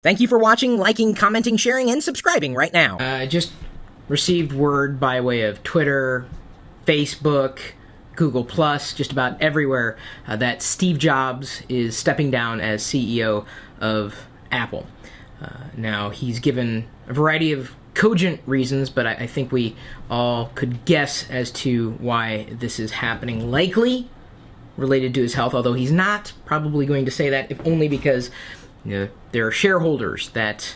Thank you for watching, liking, commenting, sharing, and subscribing right now. I just received word by way of Twitter, Facebook, Google+, just about everywhere, that Steve Jobs is stepping down as CEO of Apple. Now, he's given a variety of cogent reasons, but I think we all could guess as to why this is happening. Likely related to his health, although he's not probably going to say that, if only because there are shareholders that,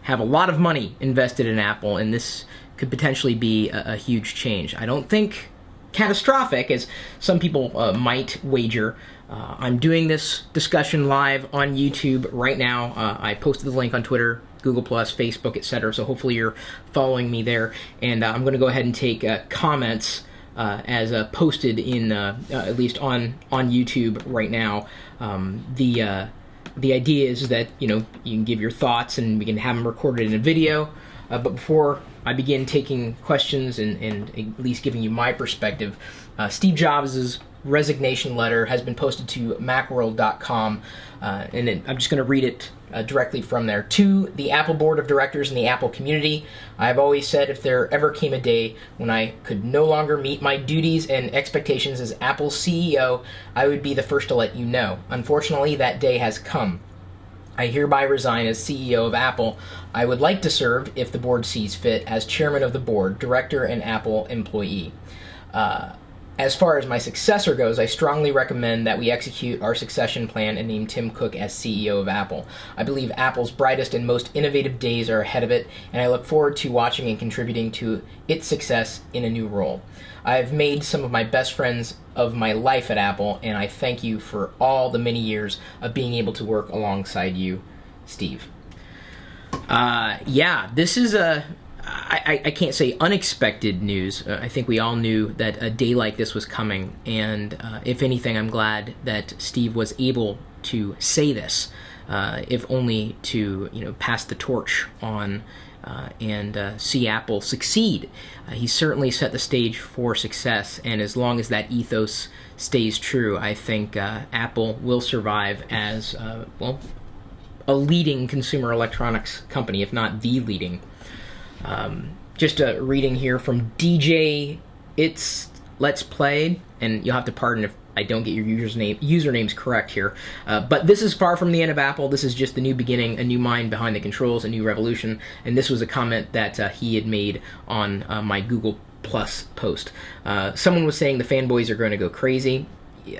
have a lot of money invested in Apple, and this could potentially be a huge change. I don't think catastrophic, as some people might wager. I'm doing this discussion live on YouTube right now. I posted the link on Twitter, Google+, Facebook, etc., so hopefully you're following me there. And I'm going to go ahead and take comments as posted in, at least on YouTube right now. The idea is that, you can give your thoughts and we can have them recorded in a video. But before I begin taking questions and at least giving you my perspective, Steve Jobs' resignation letter has been posted to macworld.com, and I'm just going to read it directly from there. To the Apple Board of Directors and the Apple community, I have always said if there ever came a day when I could no longer meet my duties and expectations as Apple's CEO, I would be the first to let you know. Unfortunately, that day has come. I hereby resign as CEO of Apple. I would like to serve, if the board sees fit, as chairman of the board, director, and Apple employee. As far as my successor goes, I strongly recommend that we execute our succession plan and name Tim Cook as CEO of Apple. I believe Apple's brightest and most innovative days are ahead of it, and I look forward to watching and contributing to its success in a new role. I've made some of my best friends of my life at Apple, and I thank you for all the many years of being able to work alongside you, Steve. This is I can't say unexpected news. I think we all knew that a day like this was coming, and if anything, I'm glad that Steve was able to say this, if only to pass the torch on and see Apple succeed. He certainly set the stage for success, and as long as that ethos stays true, I think Apple will survive as a leading consumer electronics company, if not the leading. Just a reading here from DJ It's Let's Play, and you'll have to pardon if I don't get your usernames correct here. But this is far from the end of Apple. This is just the new beginning, a new mind behind the controls, a new revolution. And this was a comment that he had made on my Google Plus post. Someone was saying the fanboys are going to go crazy.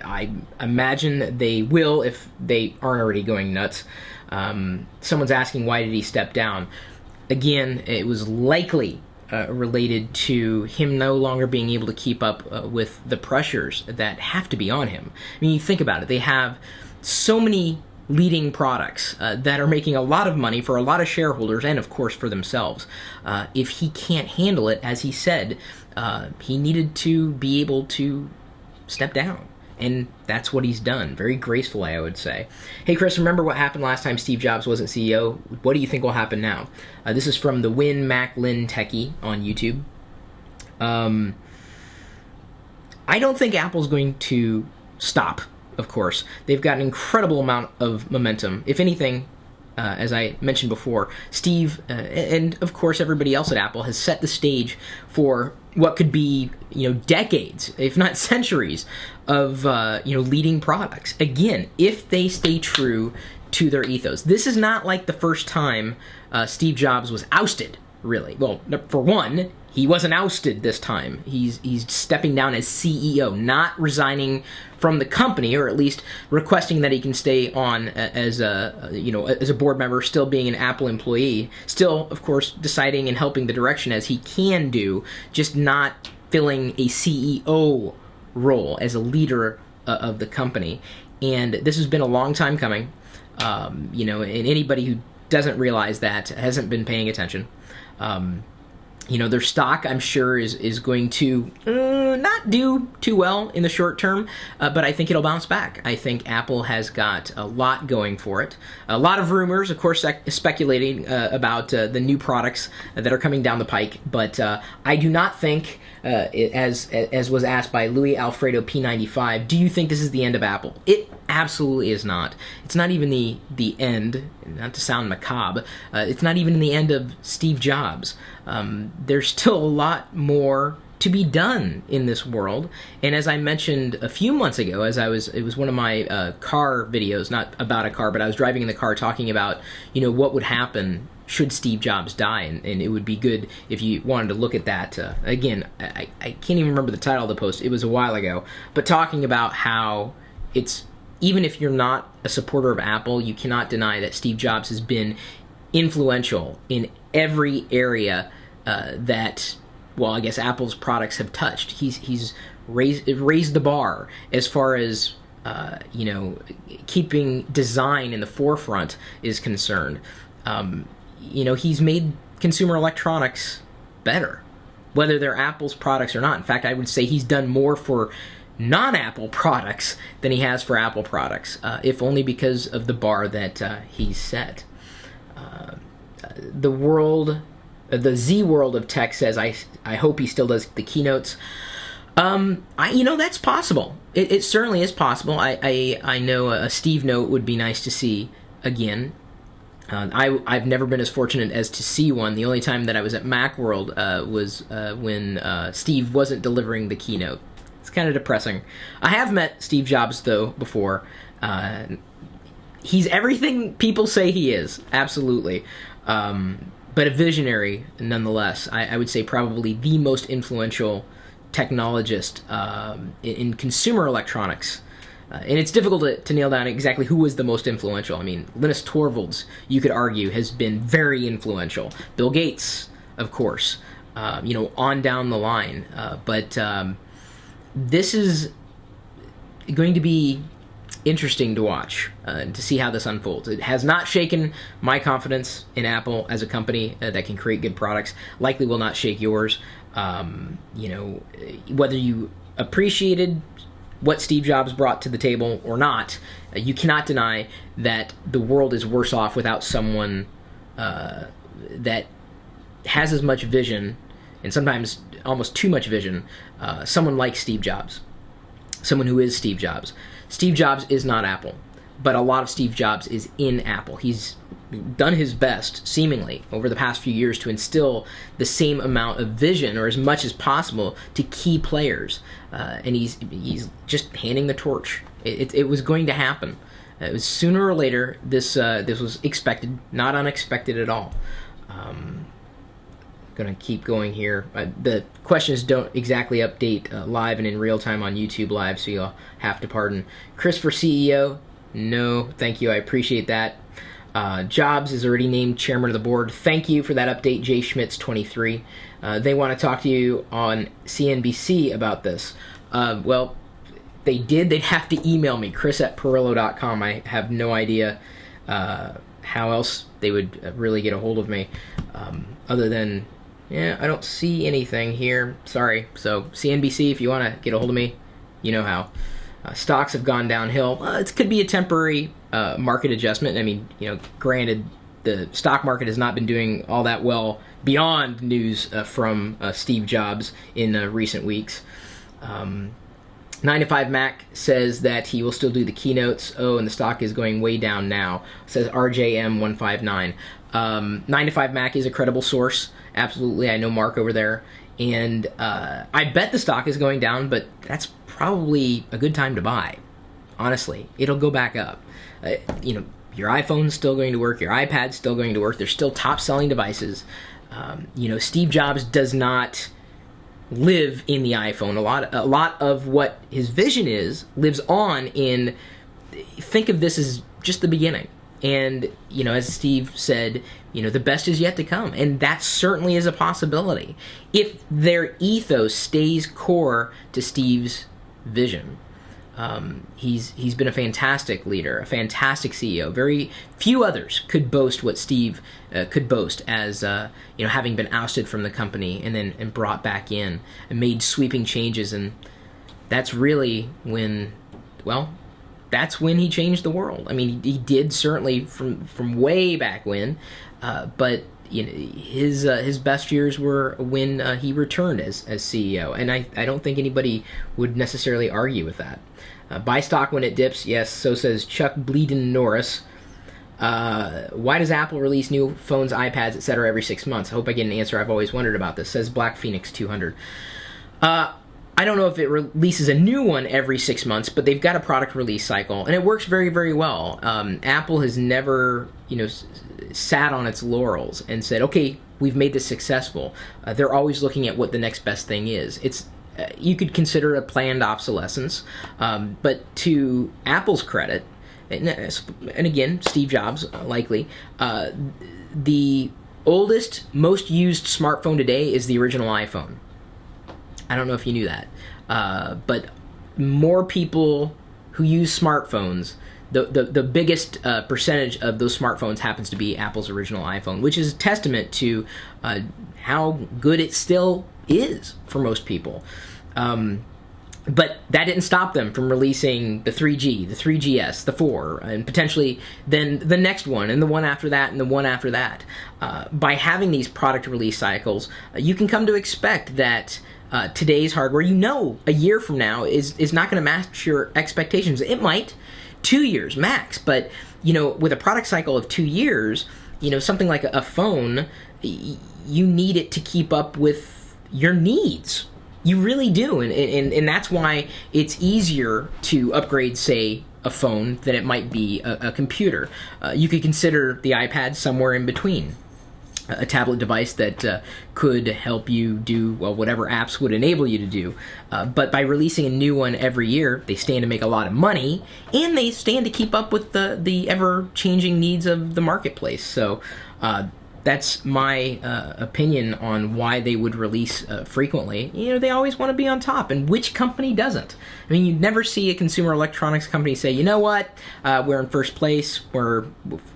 I imagine they will if they aren't already going nuts. Someone's asking, why did he step down? Again, it was likely related to him no longer being able to keep up with the pressures that have to be on him. I mean, you think about it. They have so many leading products that are making a lot of money for a lot of shareholders and, of course, for themselves. If he can't handle it, as he said, he needed to be able to step down. And that's what he's done. Very gracefully, I would say. Hey, Chris, remember what happened last time Steve Jobs wasn't CEO? What do you think will happen now? This is from the Win Mac Lin Techie on YouTube. I don't think Apple's going to stop, of course. They've got an incredible amount of momentum. If anything, as I mentioned before, Steve and, of course, everybody else at Apple has set the stage for what could be, decades, if not centuries, of, leading products. Again, if they stay true to their ethos. This is not like the first time Steve Jobs was ousted, really. Well, for one, he wasn't ousted this time. He's stepping down as CEO, not resigning from the company, or at least requesting that he can stay on as a board member, still being an Apple employee, still, of course, deciding and helping the direction as he can do, just not filling a CEO role as a leader of the company. And this has been a long time coming, and anybody who doesn't realize that hasn't been paying attention. Their stock, I'm sure, is going to not do too well in the short term, but I think it'll bounce back. I think Apple has got a lot going for it. A lot of rumors, of course, speculating about the new products that are coming down the pike, but I do not think, as was asked by Louis Alfredo P95, do you think this is the end of Apple? It absolutely is not. It's not even the end. not to sound macabre, it's not even the end of Steve Jobs. There's still a lot more to be done in this world. And as I mentioned a few months ago, it was one of my car videos, not about a car, but I was driving in the car talking about, what would happen should Steve Jobs die, and it would be good if you wanted to look at that. Again, I can't even remember the title of the post. It was a while ago, but talking about how it's, even if you're not a supporter of Apple, you cannot deny that Steve Jobs has been influential in every area that, well, I guess Apple's products have touched. He's raised the bar as far as keeping design in the forefront is concerned. He's made consumer electronics better, whether they're Apple's products or not. In fact, I would say he's done more for non-Apple products than he has for Apple products, if only because of the bar that he's set. The Z world of tech says, I hope he still does the keynotes. That's possible. It certainly is possible. I know a Steve note would be nice to see again. I've never been as fortunate as to see one. The only time that I was at Macworld was when Steve wasn't delivering the keynote. It's kind of depressing. I have met Steve Jobs, though, before. He's everything people say he is, absolutely. But a visionary, nonetheless. I would say probably the most influential technologist in consumer electronics. And it's difficult to nail down exactly who was the most influential. I mean, Linus Torvalds, you could argue, has been very influential. Bill Gates, of course, on down the line. But this is going to be interesting to watch, to see how this unfolds. It has not shaken my confidence in Apple as a company that can create good products. Likely will not shake yours. Whether you appreciated what Steve Jobs brought to the table or not, you cannot deny that the world is worse off without someone that has as much vision, and sometimes almost too much vision, someone like Steve Jobs, someone who is Steve Jobs. Steve Jobs is not Apple, but a lot of Steve Jobs is in Apple. He's done his best, seemingly, over the past few years to instill the same amount of vision, or as much as possible, to key players. And he's just handing the torch. It was going to happen. It was sooner or later. This was expected, not unexpected at all. Going to keep going here. The questions don't exactly update live and in real time on YouTube Live, so you'll have to pardon. Chris for CEO? No, thank you. I appreciate that. Jobs is already named chairman of the board. Thank you for that update, Jay Schmitz 23. They want to talk to you on CNBC about this. Well, they did. They'd have to email me, chris@perillo.com. I have no idea how else they would really get a hold of me, other than, I don't see anything here. Sorry. So CNBC, if you want to get a hold of me, you know how. Stocks have gone downhill. It could be a temporary market adjustment. I mean, granted, the stock market has not been doing all that well beyond news from Steve Jobs in recent weeks. 9to5Mac says that he will still do the keynotes. Oh, and the stock is going way down now, says RJM159. 9to5Mac is a credible source. Absolutely, I know Mark over there. And I bet the stock is going down, but that's probably a good time to buy. Honestly, it'll go back up. Your iPhone's still going to work. Your iPad's still going to work. They're still top-selling devices. Steve Jobs does not live in the iPhone. A lot of what his vision is lives on in. Think of this as just the beginning. And, as Steve said, the best is yet to come. And that certainly is a possibility if their ethos stays core to Steve's vision. He's been a fantastic leader, a fantastic CEO. Very few others could boast what Steve could boast, as having been ousted from the company and brought back in and made sweeping changes. And that's really when, that's when he changed the world. I mean, he did certainly from way back when, but his best years were when he returned as CEO, and I don't think anybody would necessarily argue with that. Buy stock when it dips, yes. So says Chuck Bleedin Norris. Why does Apple release new phones, iPads, etc. every 6 months? I hope I get an answer. I've always wondered about this, says Black Phoenix 200. I don't know if it releases a new one every 6 months, but they've got a product release cycle, and it works very, very well. Apple has never, sat on its laurels and said, okay, we've made this successful. They're always looking at what the next best thing is. It's you could consider it a planned obsolescence, but to Apple's credit, and again, Steve Jobs likely, the oldest, most used smartphone today is the original iPhone. I don't know if you knew that, but more people who use smartphones, the biggest percentage of those smartphones happens to be Apple's original iPhone, which is a testament to how good it still is for most people. But that didn't stop them from releasing the 3G, the 3GS, the 4, and potentially then the next one, and the one after that, and the one after that. By having these product release cycles, you can come to expect that today's hardware, a year from now is not going to match your expectations. It might, 2 years max, but with a product cycle of 2 years, something like a phone, you need it to keep up with your needs. You really do, and that's why it's easier to upgrade, say, a phone than it might be a computer. You could consider the iPad somewhere in between. A tablet device that could help you do whatever apps would enable you to do. But by releasing a new one every year, they stand to make a lot of money, and they stand to keep up with the ever-changing needs of the marketplace. So that's my opinion on why they would release frequently. They always want to be on top, and which company doesn't? I mean, you'd never see a consumer electronics company say, you know what, we're in first place, we're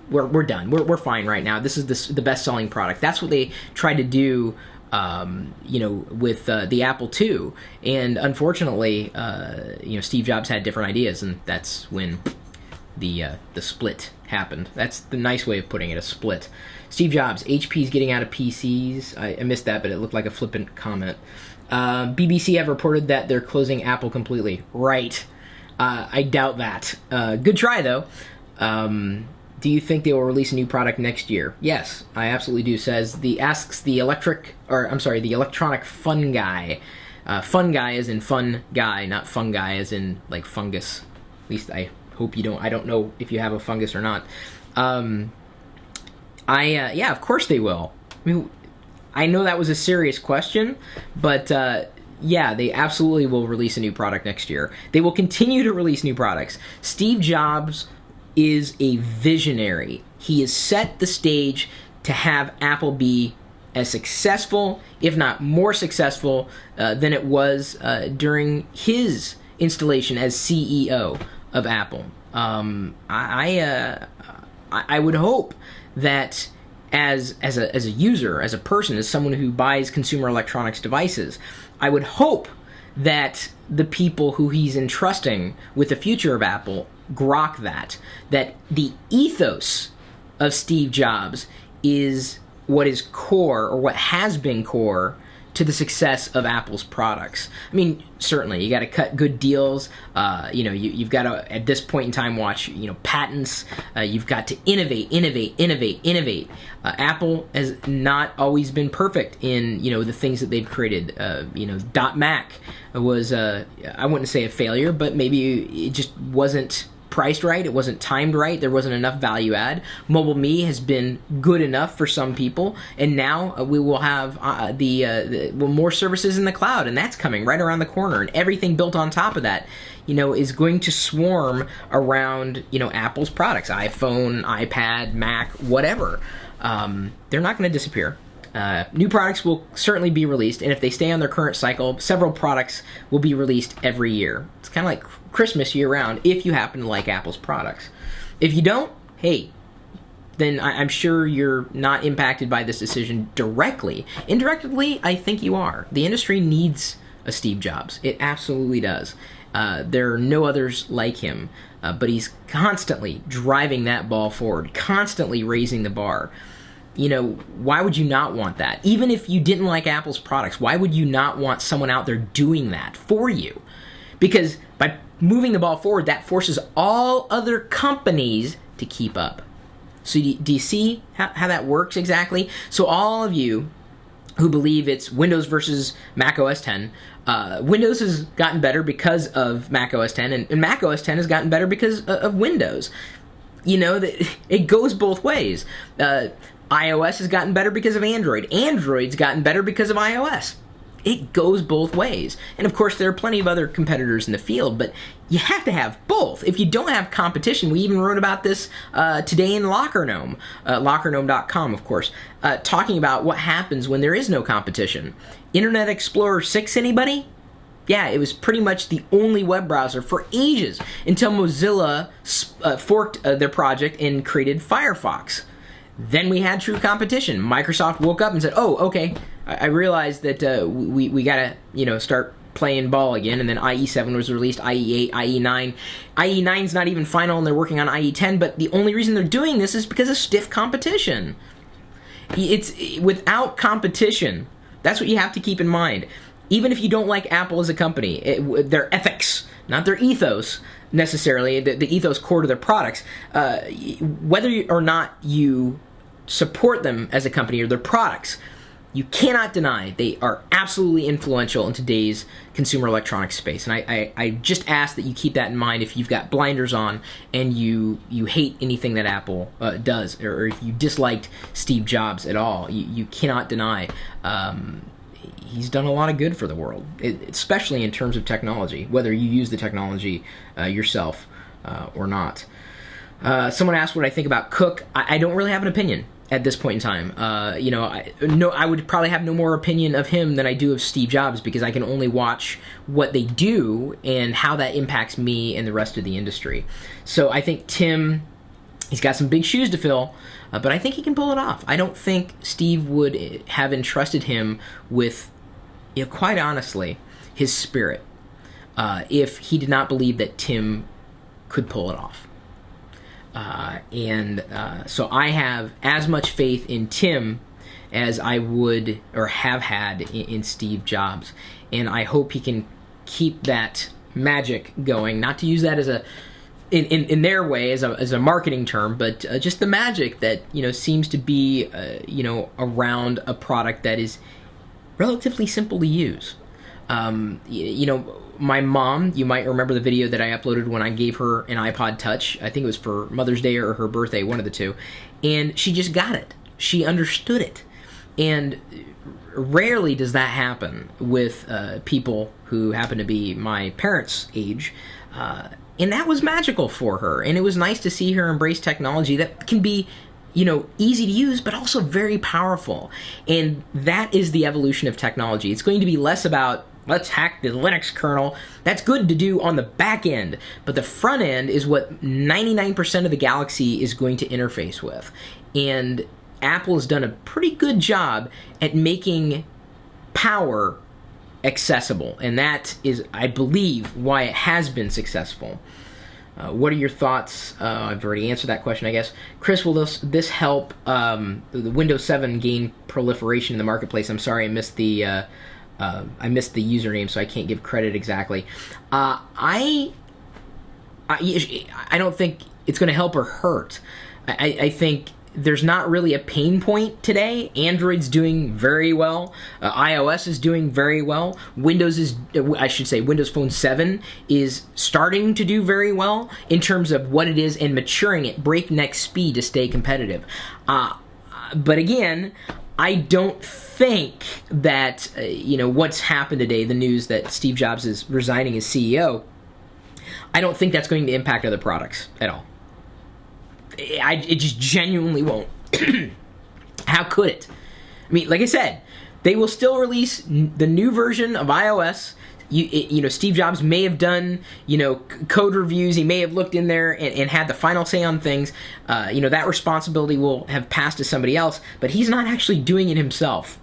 done, we're fine right now, this is the best-selling product. That's what they tried to do with the Apple II, and unfortunately, Steve Jobs had different ideas, and that's when the split happened. That's the nice way of putting it, a split. Steve Jobs, HP's getting out of PCs. I missed that, but it looked like a flippant comment. BBC have reported that they're closing Apple completely. Right. I doubt that. Good try, though. Do you think they will release a new product next year? Yes, I absolutely do, asks the electronic fun guy. Fun guy as in fun guy, not fungi as in like fungus. At least I hope you don't. I don't know if you have a fungus or not. Yeah, of course they will. I mean, I know that was a serious question, but yeah, they absolutely will release a new product next year. They will continue to release new products. Steve Jobs is a visionary. He has set the stage to have Apple be as successful, if not more successful, than it was during his installation as CEO of Apple. I would hope that as a user, as a person, as someone who buys consumer electronics devices, I would hope that the people who he's entrusting with the future of Apple grok that the ethos of Steve Jobs is what is core, or what has been core, to the success of Apple's products. I mean, certainly, you got to cut good deals. You've got to, at this point in time, watch, patents. You've got to innovate. Apple has not always been perfect in, the things that they've created. .Mac was, I wouldn't say a failure, but maybe it just wasn't priced right, it wasn't timed right, there wasn't enough value add. Mobile Me has been good enough for some people, and now we will have more services in the cloud, and that's coming right around the corner, and everything built on top of that, is going to swarm around, Apple's products, iPhone, iPad, Mac, whatever. They're not going to disappear. New products will certainly be released, and if they stay on their current cycle, several products will be released every year. It's kind of like Christmas year-round, if you happen to like Apple's products. If you don't, hey, then I'm sure you're not impacted by this decision directly. Indirectly, I think you are. The industry needs a Steve Jobs. It absolutely does. There are no others like him, but he's constantly driving that ball forward, constantly raising the bar. Why would you not want that? Even if you didn't like Apple's products, why would you not want someone out there doing that for you? Because by moving the ball forward, that forces all other companies to keep up. So do you see how that works exactly? So all of you who believe it's Windows versus Mac OS 10, Windows has gotten better because of Mac OS 10, and Mac OS 10 has gotten better because of Windows. You know, it goes both ways. iOS has gotten better because of Android. Android's gotten better because of iOS. It goes both ways. And of course, there are plenty of other competitors in the field, but you have to have both. If you don't have competition, we even wrote about this today in LockerGnome, LockerGnome.com, of course, talking about what happens when there is no competition. Internet Explorer 6, anybody? Yeah, it was pretty much the only web browser for ages until Mozilla forked their project and created Firefox. Then we had true competition. Microsoft woke up and said, "Oh, okay, I realized that we gotta start playing ball again." And then IE7 was released, IE8, IE9. IE9's not even final, and they're working on IE10. But the only reason they're doing this is because of stiff competition. It's without competition. That's what you have to keep in mind. Even if you don't like Apple as a company, their ethics, not their ethos necessarily, the ethos core to their products, whether or not you support them as a company or their products, you cannot deny they are absolutely influential in today's consumer electronics space. And I just ask that you keep that in mind if you've got blinders on and you hate anything that Apple does, or if you disliked Steve Jobs at all. You cannot deny he's done a lot of good for the world, especially in terms of technology, whether you use the technology yourself or not. Someone asked what I think about Cook. I don't really have an opinion at this point in time. I would probably have no more opinion of him than I do of Steve Jobs, because I can only watch what they do and how that impacts me and the rest of the industry. So I think Tim, he's got some big shoes to fill, but I think he can pull it off. I don't think Steve would have entrusted him with, quite honestly, his spirit if he did not believe that Tim could pull it off. So I have as much faith in Tim as I would or have had in Steve Jobs. And I hope he can keep that magic going, not to use that as in their way as a marketing term, but just the magic that seems to be around a product that is relatively simple to use. My mom, you might remember the video that I uploaded when I gave her an iPod Touch. I think it was for Mother's Day or her birthday, one of the two. And she just got it. She understood it. And rarely does that happen with people who happen to be my parents' age. And that was magical for her. And it was nice to see her embrace technology that can be easy to use, but also very powerful. And that is the evolution of technology. It's going to be less about, let's hack the Linux kernel. That's good to do on the back end, but the front end is what 99% of the galaxy is going to interface with. And Apple has done a pretty good job at making power accessible, and that is, I believe, why it has been successful. What are your thoughts? I've already answered that question, I guess. Chris, will this help the Windows 7 gain proliferation in the marketplace? I'm sorry, I missed the username, so I can't give credit exactly. I don't think it's going to help or hurt. I think there's not really a pain point today. Android's doing very well. iOS is doing very well. Windows Phone 7 is starting to do very well in terms of what it is and maturing at breakneck speed to stay competitive. But again, I don't think that, what's happened today, the news that Steve Jobs is resigning as CEO, I don't think that's going to impact other products at all. It just genuinely won't. How could it? I mean, like I said, they will still release the new version of iOS. Steve Jobs may have done, code reviews. He may have looked in there and had the final say on things. That responsibility will have passed to somebody else, but he's not actually doing it himself.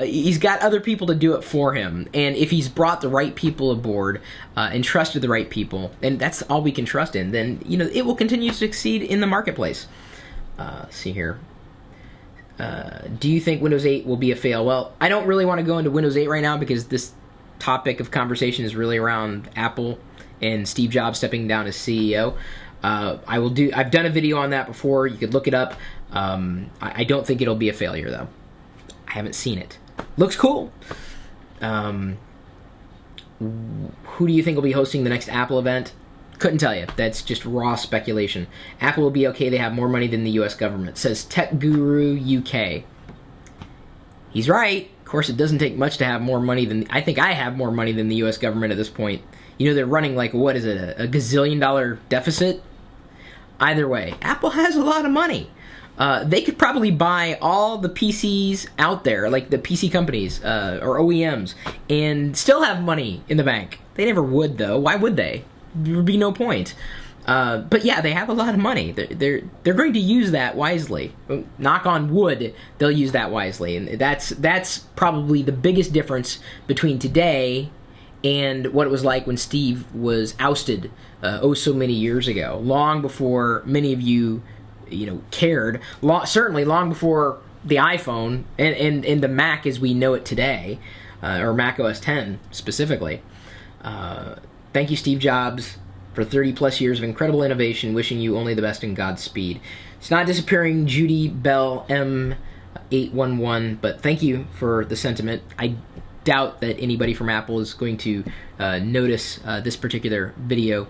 He's got other people to do it for him. And if he's brought the right people aboard and trusted the right people, and that's all we can trust in, then, it will continue to succeed in the marketplace. Let's see here. Do you think Windows 8 will be a fail? Well, I don't really want to go into Windows 8 right now because this topic of conversation is really around Apple and Steve Jobs stepping down as CEO. I've done a video on that before. You could look it up. I don't think it'll be a failure, though. I haven't seen it. Looks cool. Who do you think will be hosting the next Apple event? Couldn't tell you. That's just raw speculation. Apple will be okay. They have more money than the U.S. government, says Tech Guru UK. He's right. Of course, it doesn't take much to have more money than... I think I have more money than the U.S. government at this point. You know, they're running like, what is it, a gazillion-dollar deficit? Either way, Apple has a lot of money. They could probably buy all the PCs out there, like the PC companies or OEMs, and still have money in the bank. They never would, though. Why would they? There would be no point. But yeah, they have a lot of money. They're going to use that wisely. Knock on wood, they'll use that wisely, and that's probably the biggest difference between today and what it was like when Steve was ousted so many years ago, long before many of you cared. Certainly long before the iPhone and the Mac as we know it today, or Mac OS X specifically. Thank you, Steve Jobs, for 30 plus years of incredible innovation. Wishing you only the best and Godspeed. It's not disappearing, Judy Bell M811, but thank you for the sentiment. I doubt that anybody from Apple is going to notice this particular video,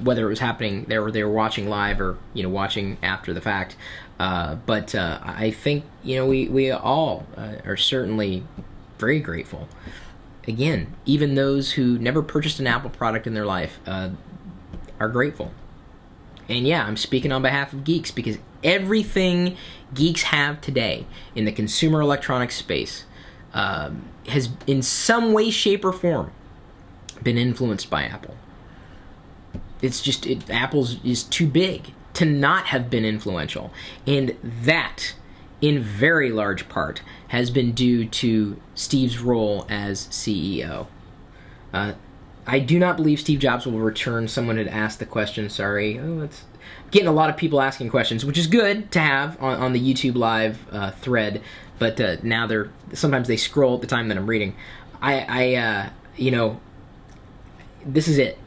whether it was happening they were watching live or watching after the fact. But I think we all are certainly very grateful. Again, even those who never purchased an Apple product in their life are grateful. And yeah, I'm speaking on behalf of geeks, because everything geeks have today in the consumer electronics space has in some way, shape, or form been influenced by Apple. It's just Apple's is too big to not have been influential, and that in very large part has been due to Steve's role as CEO. I do not believe Steve Jobs will return. Someone had asked the question, sorry. It's getting a lot of people asking questions, which is good to have on the YouTube Live thread, but now sometimes they scroll at the time that I'm reading. This is it.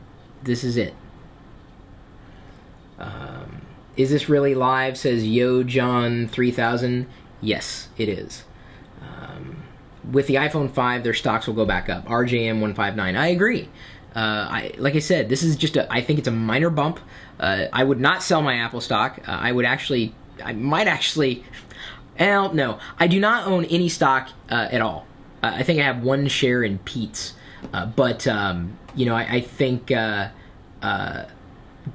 Is this really live, says Yo John 3000. Yes, it is. With the iPhone 5, their stocks will go back up. RJM 159. I agree. Like I said, this is just I think it's a minor bump. I would not sell my Apple stock. I might actually. No, I do not own any stock at all. I think I have one share in Pete's, but I think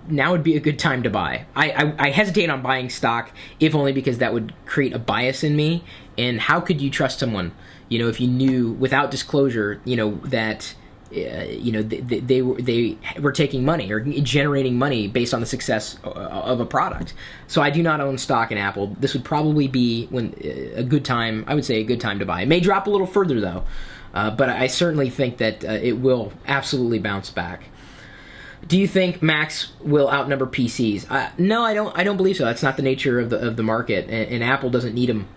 now would be a good time to buy. I hesitate on buying stock, if only because that would create a bias in me. And how could you trust someone, if you knew without disclosure, that they were taking money or generating money based on the success of a product. So I do not own stock in Apple. This would probably be a good time. I would say a good time to buy. It may drop a little further though, but I certainly think that it will absolutely bounce back. Do you think Macs will outnumber PCs? No, I don't believe so. That's not the nature of the market, and Apple doesn't need them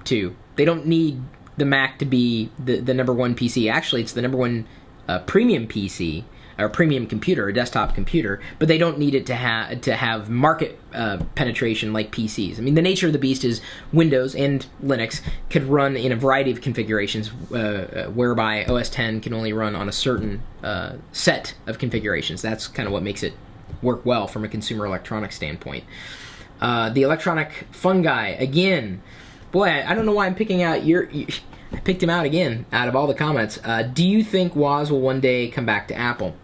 to. They don't need the Mac to be the number one PC. Actually, it's the number one premium PC or premium computer, a desktop computer, but they don't need it to have market penetration like PCs. I mean, the nature of the beast is Windows and Linux could run in a variety of configurations, whereby OS X can only run on a certain set of configurations. That's kind of what makes it work well from a consumer electronics standpoint. The electronic fun guy, again, boy, I don't know why I'm picking out I picked him out again out of all the comments. Do you think Woz will one day come back to Apple?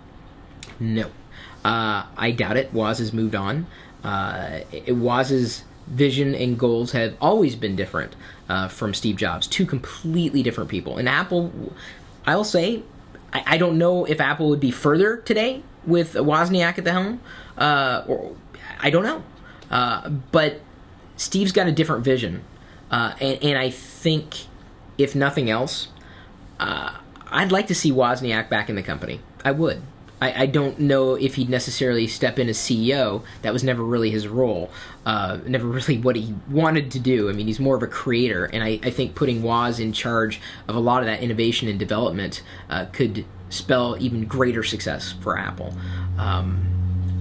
No. I doubt it. Woz has moved on. Woz's vision and goals have always been different from Steve Jobs. Two completely different people. And Apple, I'll say, I don't know if Apple would be further today with Wozniak at the helm. Or I don't know. But Steve's got a different vision. And I think, if nothing else, I'd like to see Wozniak back in the company. I would. I don't know if he'd necessarily step in as CEO. That was never really his role. Never really what he wanted to do. I mean, he's more of a creator, and I think putting Woz in charge of a lot of that innovation and development could spell even greater success for Apple.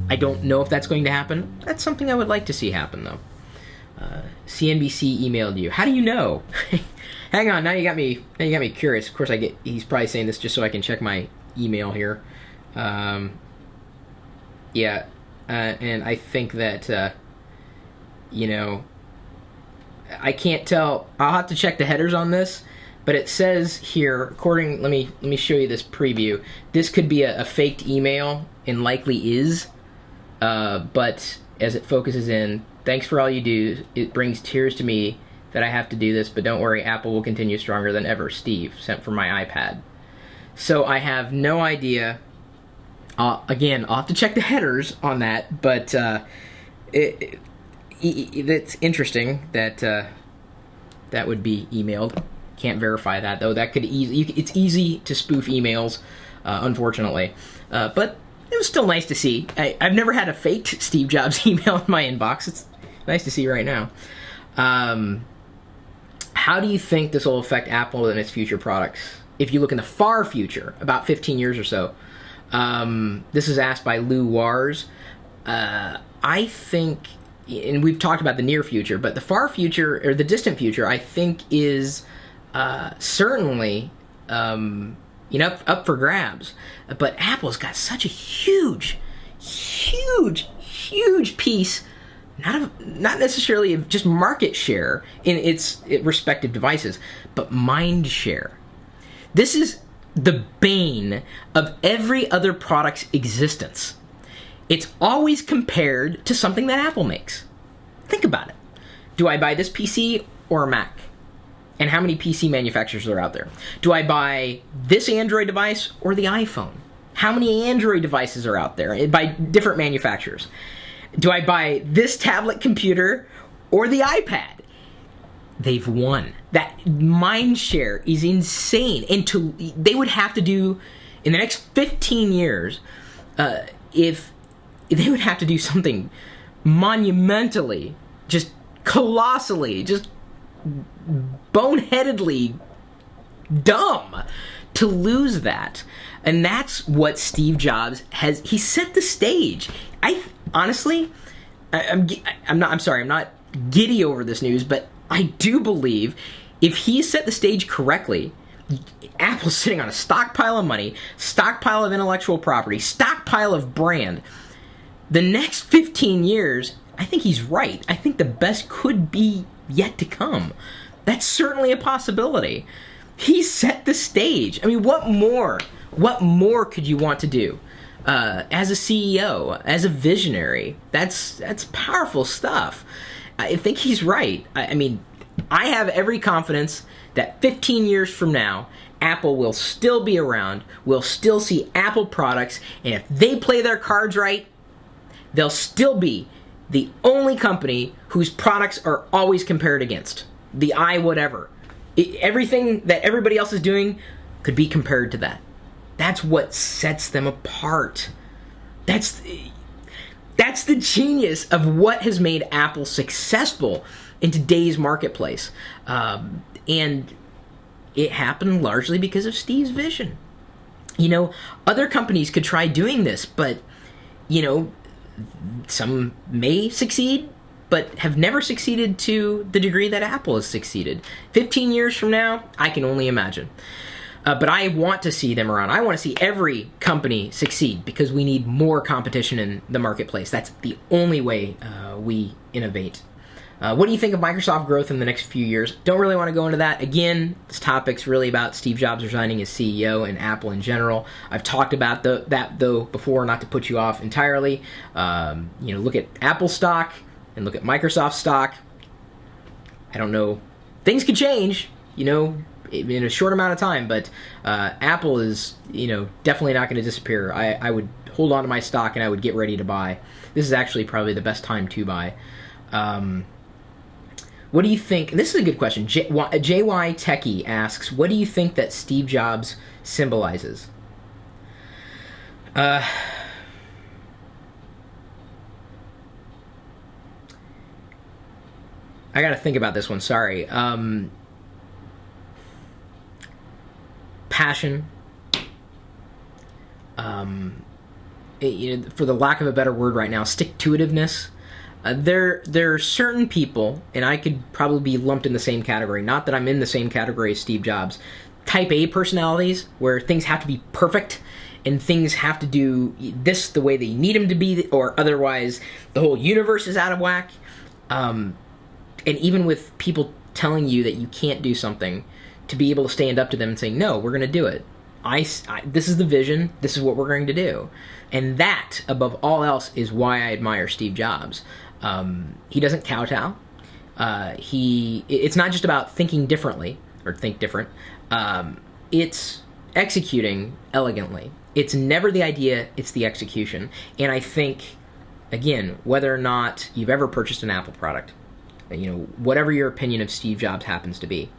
I don't know if that's going to happen. That's something I would like to see happen, though. CNBC emailed you. How do you know? Hang on, now you got me curious. Of course, he's probably saying this just so I can check my email here. And I think that I can't tell. I'll have to check the headers on this, but it says here, let me show you this preview. This could be a faked email, and likely is, but as it focuses in, thanks for all you do. It brings tears to me that I have to do this, but don't worry, Apple will continue stronger than ever. Steve, sent from my iPad. So I have no idea. Again, I'll have to check the headers on that, but it's interesting that that would be emailed. Can't verify that, though. That could it's easy to spoof emails, unfortunately. But it was still nice to see. I've never had a faked Steve Jobs email in my inbox. It's nice to see right now. How do you think this will affect Apple and its future products? If you look in the far future, about 15 years or so. This is asked by Lou Wars. I think, and we've talked about the near future, but the far future, or the distant future, I think is certainly up for grabs. But Apple's got such a huge piece, not necessarily of just market share in its respective devices, but mind share. This is the bane of every other product's existence. It's always compared to something that Apple makes. Think about it. Do I buy this PC or a Mac? And how many PC manufacturers are out there? Do I buy this Android device or the iPhone? How many Android devices are out there by different manufacturers? Do I buy this tablet computer or the iPad? They've won. That mind share is insane. And they would have to do, in the next 15 years, if they would have to do something monumentally, just colossally, just boneheadedly dumb to lose that. And that's what Steve Jobs he set the stage. I'm not giddy over this news, but I do believe if he set the stage correctly, Apple's sitting on a stockpile of money, stockpile of intellectual property, stockpile of brand. The next 15 years, I think he's right. I think the best could be yet to come. That's certainly a possibility. He set the stage. I mean, what more could you want to do? As a CEO, as a visionary, that's powerful stuff. I think he's right. I mean, I have every confidence that 15 years from now, Apple will still be around. We'll still see Apple products, and if they play their cards right, they'll still be the only company whose products are always compared against. The whatever. Everything that everybody else is doing could be compared to that. That's what sets them apart. That's the genius of what has made Apple successful in today's marketplace. And it happened largely because of Steve's vision. Other companies could try doing this, but, some may succeed, but have never succeeded to the degree that Apple has succeeded. 15 years from now, I can only imagine. But I want to see them around. I want to see every company succeed because we need more competition in the marketplace. That's the only way we innovate. What do you think of Microsoft growth in the next few years? Don't really want to go into that. Again, this topic's really about Steve Jobs resigning as CEO and Apple in general. I've talked about that though before, not to put you off entirely. Look at Apple stock and look at Microsoft stock. I don't know. Things could change, in a short amount of time, but Apple is, definitely not going to disappear. I would hold on to my stock and I would get ready to buy. This is actually probably the best time to buy. What do you think? This is a good question. JY Techie asks, what do you think that Steve Jobs symbolizes? I got to think about this one. Sorry. Passion, for the lack of a better word right now, stick-to-itiveness. There are certain people, and I could probably be lumped in the same category, not that I'm in the same category as Steve Jobs, type A personalities, where things have to be perfect, and things have to do this the way they need them to be, or otherwise the whole universe is out of whack. And even with people telling you that you can't do something, to be able to stand up to them and say, no, we're going to do it. This is the vision. This is what we're going to do. And that, above all else, is why I admire Steve Jobs. He doesn't kowtow. It's not just about thinking differently, or think different. It's executing elegantly. It's never the idea, it's the execution. And I think, again, whether or not you've ever purchased an Apple product, whatever your opinion of Steve Jobs happens to be,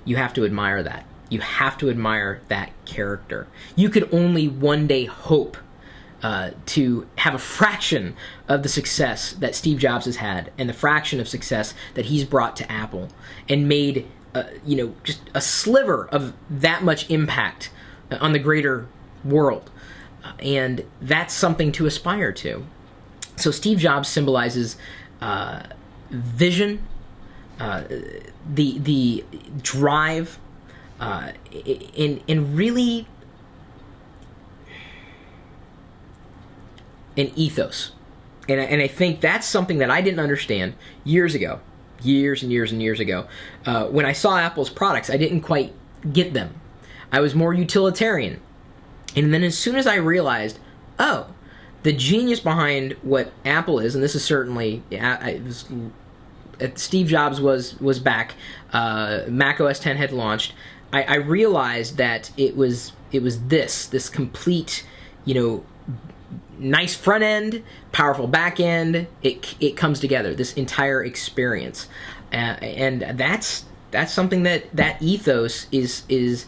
you have to admire that. You have to admire that character. You could only one day hope to have a fraction of the success that Steve Jobs has had, and the fraction of success that he's brought to Apple, and made just a sliver of that much impact on the greater world. And that's something to aspire to. So Steve Jobs symbolizes vision, the drive, and really an ethos. And I think that's something that I didn't understand years and years ago. When I saw Apple's products, I didn't quite get them. I was more utilitarian. And then as soon as I realized, the genius behind what Apple is, and this is certainly, Steve Jobs was back, Mac OS X had launched, I realized that it was this complete, nice front end, powerful back end. It comes together, this entire experience, and that's something that ethos is.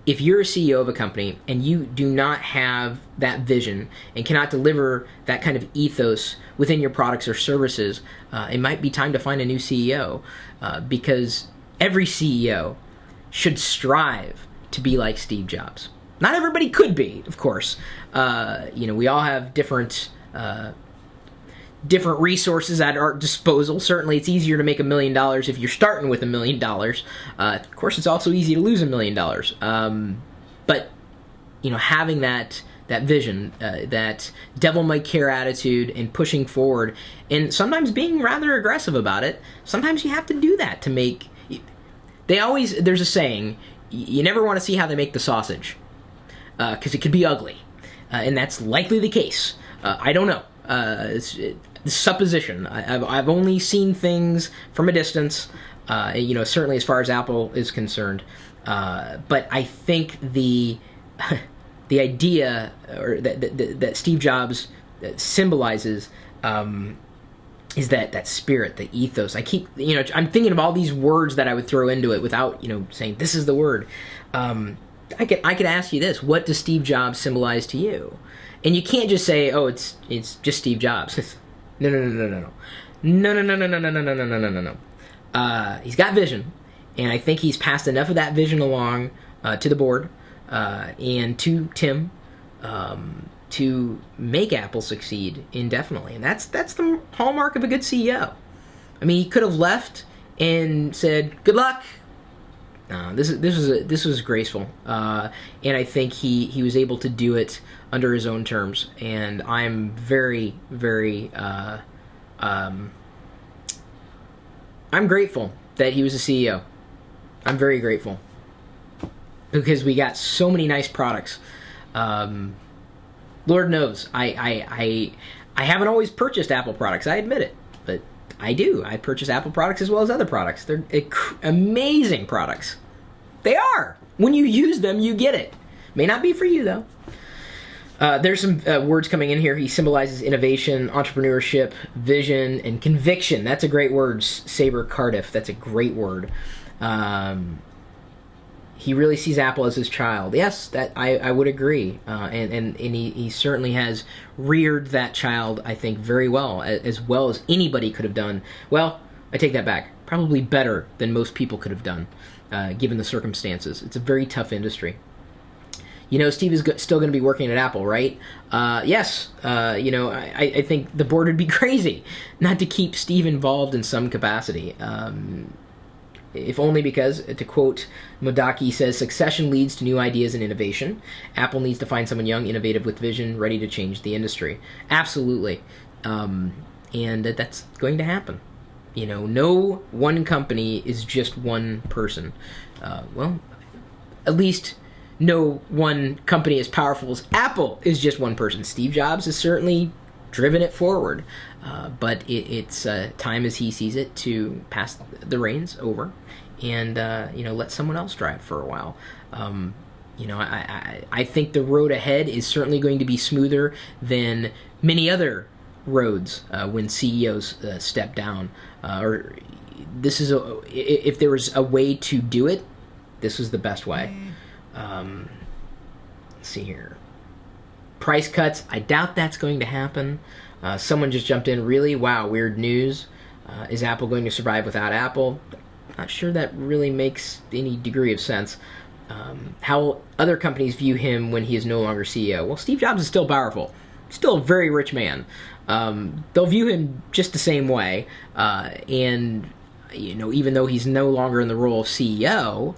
If you're a CEO of a company and you do not have that vision and cannot deliver that kind of ethos within your products or services, it might be time to find a new CEO, because every CEO should strive to be like Steve Jobs. Not everybody could be, of course. We all have different resources at our disposal. Certainly, it's easier to make $1 million if you're starting with $1 million. Of course, it's also easy to lose $1 million. But having that vision, that devil may care attitude, and pushing forward, and sometimes being rather aggressive about it. Sometimes you have to do that to make. There's a saying: you never want to see how they make the sausage, because it could be ugly, and that's likely the case. I don't know. It's supposition. I've only seen things from a distance, certainly as far as Apple is concerned. But I think the idea, or that Steve Jobs symbolizes, is that spirit, the ethos. I keep, I'm thinking of all these words that I would throw into it without, saying this is the word. I could ask you this: what does Steve Jobs symbolize to you? And you can't just say, "Oh, it's just Steve Jobs." No. He's got vision, and I think he's passed enough of that vision along to the board and to Tim to make Apple succeed indefinitely, and that's the hallmark of a good CEO. I mean, he could have left and said, "Good luck." This was graceful, and I think he was able to do it under his own terms, and I'm very, very I'm grateful that he was a CEO. I'm very grateful because we got so many nice products. Lord knows I haven't always purchased Apple products. I admit it, but I do. I purchase Apple products as well as other products. They're amazing products. They are. When you use them, you get it. May not be for you, though. There's some words coming in here. He symbolizes innovation, entrepreneurship, vision, and conviction. That's a great word, Saber Cardiff. That's a great word. He really sees Apple as his child. Yes, that I would agree. And he certainly has reared that child, I think, very well as anybody could have done. Well, I take that back. Probably better than most people could have done, given the circumstances. It's a very tough industry. Steve is still going to be working at Apple, right? Yes. I think the board would be crazy not to keep Steve involved in some capacity. If only because, to quote Modaki, says, succession leads to new ideas and innovation. Apple needs to find someone young, innovative, with vision, ready to change the industry. Absolutely. And that's going to happen. No one company is just one person. At least no one company as powerful as Apple is just one person. Steve Jobs has certainly driven it forward, but it's time, as he sees it, to pass the reins over and let someone else drive for a while. I think the road ahead is certainly going to be smoother than many other roads when CEOs step down. Or this is if there was a way to do it, this was the best way. Let's see here. Price cuts, I doubt that's going to happen. Someone just jumped in, really? Wow, weird news. Is Apple going to survive without Apple? Not sure that really makes any degree of sense. How other companies view him when he is no longer CEO? Well, Steve Jobs is still powerful. Still a very rich man. They'll view him just the same way. And even though he's no longer in the role of CEO,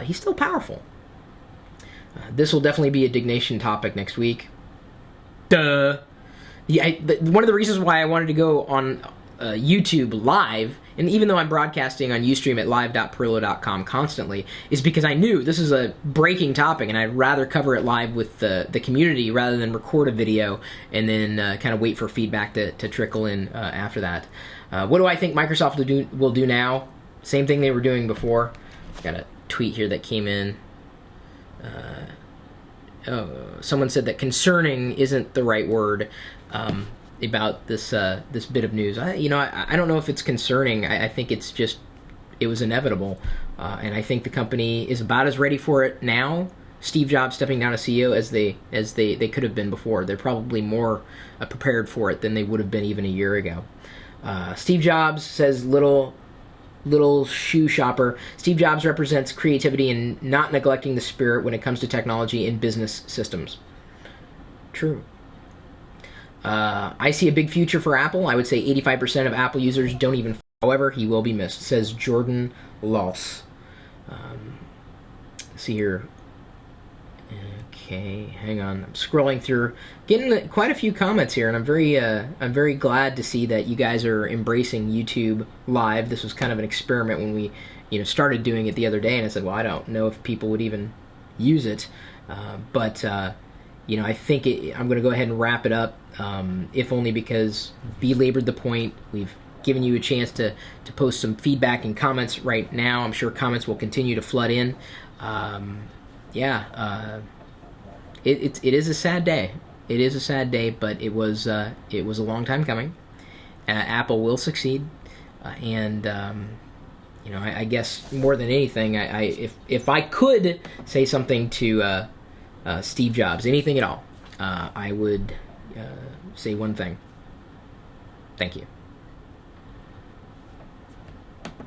he's still powerful. This will definitely be a dignation topic next week. Duh. Yeah, one of the reasons why I wanted to go on YouTube live, and even though I'm broadcasting on Ustream at live.perillo.com constantly, is because I knew this is a breaking topic, and I'd rather cover it live with the community rather than record a video and then kind of wait for feedback to trickle in after that. What do I think Microsoft will do now? Same thing they were doing before. Got a tweet here that came in. Someone said that concerning isn't the right word about this bit of news. I don't know if it's concerning. I think it's just, it was inevitable, and I think the company is about as ready for it now, Steve Jobs stepping down as CEO, as they could have been before. They're probably more prepared for it than they would have been even a year ago. Steve Jobs says, little shoe shopper, Steve Jobs represents creativity and not neglecting the spirit when it comes to technology and business systems. True. I see a big future for Apple. I would say 85% of Apple users don't even. However, he will be missed, says Jordan Loss. See here. Okay, hang on. I'm scrolling through, getting quite a few comments here, and I'm very glad to see that you guys are embracing YouTube Live. This was kind of an experiment when we, started doing it the other day, and I said, well, I don't know if people would even use it, but I think I'm going to go ahead and wrap it up, if only because belabored the point. We've given you a chance to post some feedback and comments right now. I'm sure comments will continue to flood in. It is a sad day. It is a sad day, but it was a long time coming. Apple will succeed, and I guess more than anything, if I could say something to Steve Jobs, anything at all, I would say one thing. Thank you.